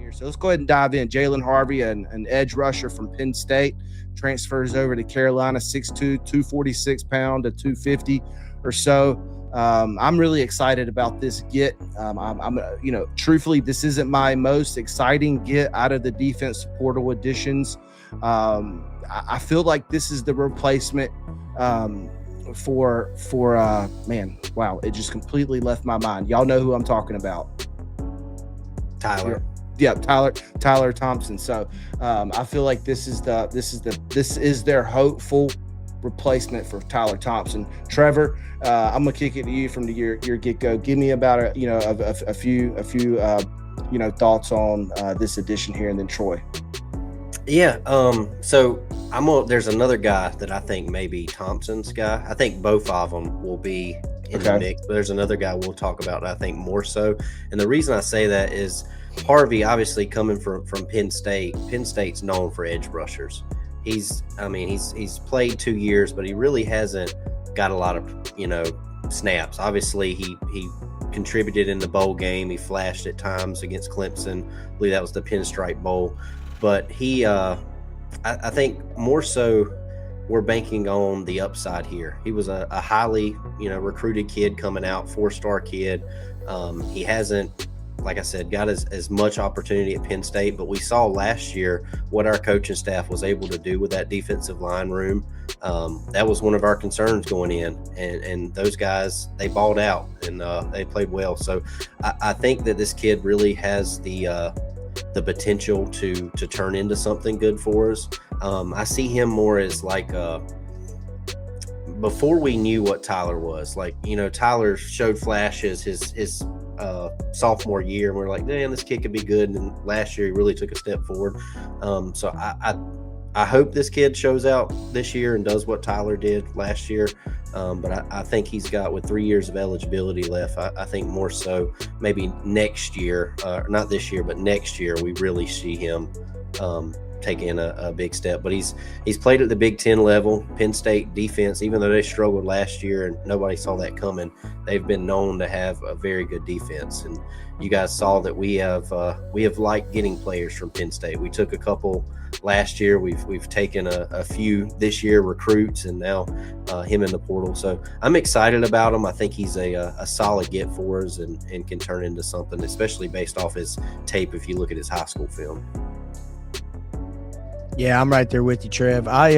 here. So let's go ahead and dive in. Jaylen Harvey, an edge rusher from Penn State, transfers over to Carolina, 6'2", 246 pound to 250 or so. I'm really excited about this get. I'm truthfully, this isn't my most exciting get out of the defense portal additions. I feel like this is the replacement for man, wow, it just completely left my mind. Y'all know who I'm talking about. Tyler. Yeah, Tyler Thompson. So I feel like this is their hopeful replacement for Tyler Thompson. Trevor, I'm gonna kick it to you from your get-go. Give me about a few thoughts on this edition here, and then Troy. Yeah. So there's another guy that I think may be Thompson's guy. I think both of them will be in the mix, but there's another guy we'll talk about that I think more so. And the reason I say that is Harvey, obviously coming from Penn State. Penn State's known for edge rushers. He's played 2 years, but he really hasn't got a lot of snaps. Obviously, he contributed in the bowl game. He flashed at times against Clemson. I believe that was the Pinstripe Bowl. But he, I think more so, we're banking on the upside here. He was a highly recruited kid coming out, 4-star kid. He hasn't, like I said, got as much opportunity at Penn State, but we saw last year what our coaching staff was able to do with that defensive line room. That was one of our concerns going in, and those guys, they balled out and they played well. So I think that this kid really has the potential to turn into something good for us. I see him more as like before we knew what Tyler was. Tyler showed flashes his sophomore year, and we're like, man, this kid could be good. And last year he really took a step forward. So I hope this kid shows out this year and does what Tyler did last year. But I think he's got, with 3 years of eligibility left, I think more so maybe next year, not this year, but next year, we really see him taking a big step. But he's played at the Big Ten level. Penn State defense, even though they struggled last year and nobody saw that coming, they've been known to have a very good defense. And you guys saw that we have liked getting players from Penn State. We took a couple last year. We've taken a few this year, recruits, and now him in the portal. So I'm excited about him. I think he's a solid get for us and can turn into something, especially based off his tape if you look at his high school film. Yeah, I'm right there with you, Trev. I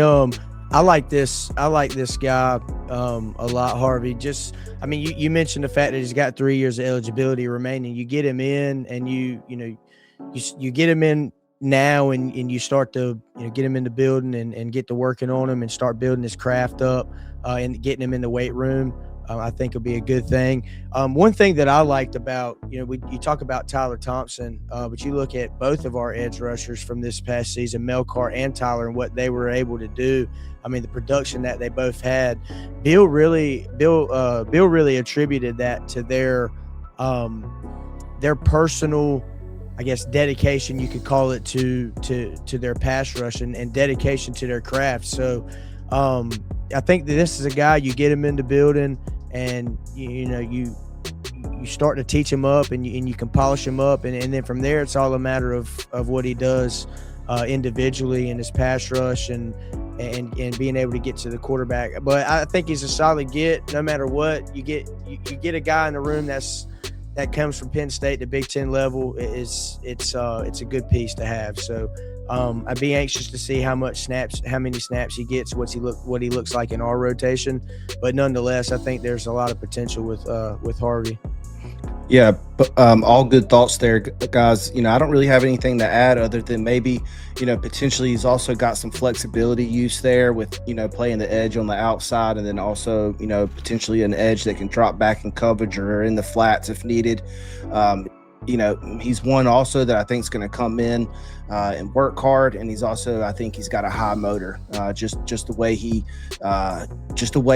like this guy a lot, Harvey. You mentioned the fact that he's got 3 years of eligibility remaining. You get him in, and you get him in now, and you start to get him in the building and get to working on him and start building his craft up and getting him in the weight room. I think will be a good thing. One thing that I liked about, you talk about Tyler Thompson, but you look at both of our edge rushers from this past season, Melcar and Tyler, and what they were able to do. I mean, the production that they both had. Bill really attributed that to their personal, I guess, dedication, you could call it, to their pass rush and dedication to their craft. So I think that this is a guy, you get him in the building, and you start to teach him up, and you can polish him up, and then from there it's all a matter of what he does individually in his pass rush and being able to get to the quarterback. But I think he's a solid get no matter what. You get a guy in the room that comes from Penn State, the Big Ten level. It's a good piece to have. So I'd be anxious to see how many snaps he gets, what he looks like in our rotation. But nonetheless, I think there's a lot of potential with Harvey. Yeah, but all good thoughts there, guys. I don't really have anything to add other than maybe, potentially he's also got some flexibility use there with, playing the edge on the outside, and then also, potentially an edge that can drop back in coverage or in the flats if needed. He's one also that I think is going to come in and work hard, and I think he's got a high motor. Just the way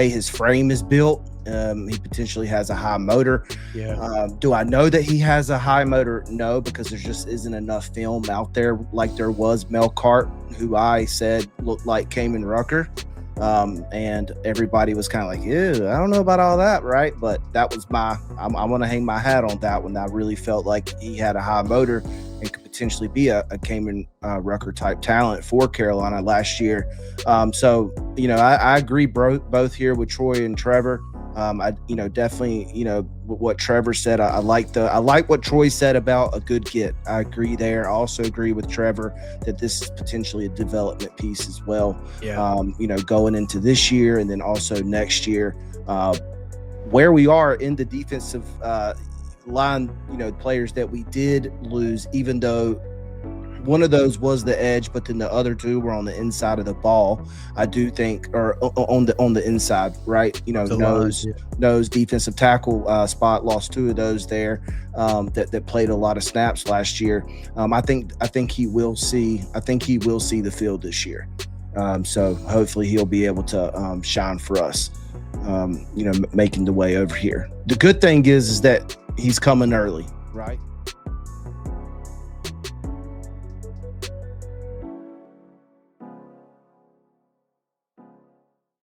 his frame is built, he potentially has a high motor. Yeah. Do I know that he has a high motor? No, because there just isn't enough film out there like there was Melcart, who I said looked like Kamen Rucker. And everybody was kind of like, ew, I don't know about all that, right? But that was I want to hang my hat on that one. I really felt like he had a high motor and could potentially be a Kamen Rucker type talent for Carolina last year. So, I agree both here with Troy and Trevor. I definitely, what Trevor said. I like what Troy said about a good get. I agree there. I also agree with Trevor that this is potentially a development piece as well. Yeah. Going into this year and then also next year, where we are in the defensive line, players that we did lose, even though one of those was the edge, but then the other two were on the inside of the ball. I do think, or on the inside, right? Nose defensive tackle spot, lost two of those there that played a lot of snaps last year. I think he will see the field this year. So hopefully he'll be able to shine for us. Making the way over here. The good thing is that he's coming early, right?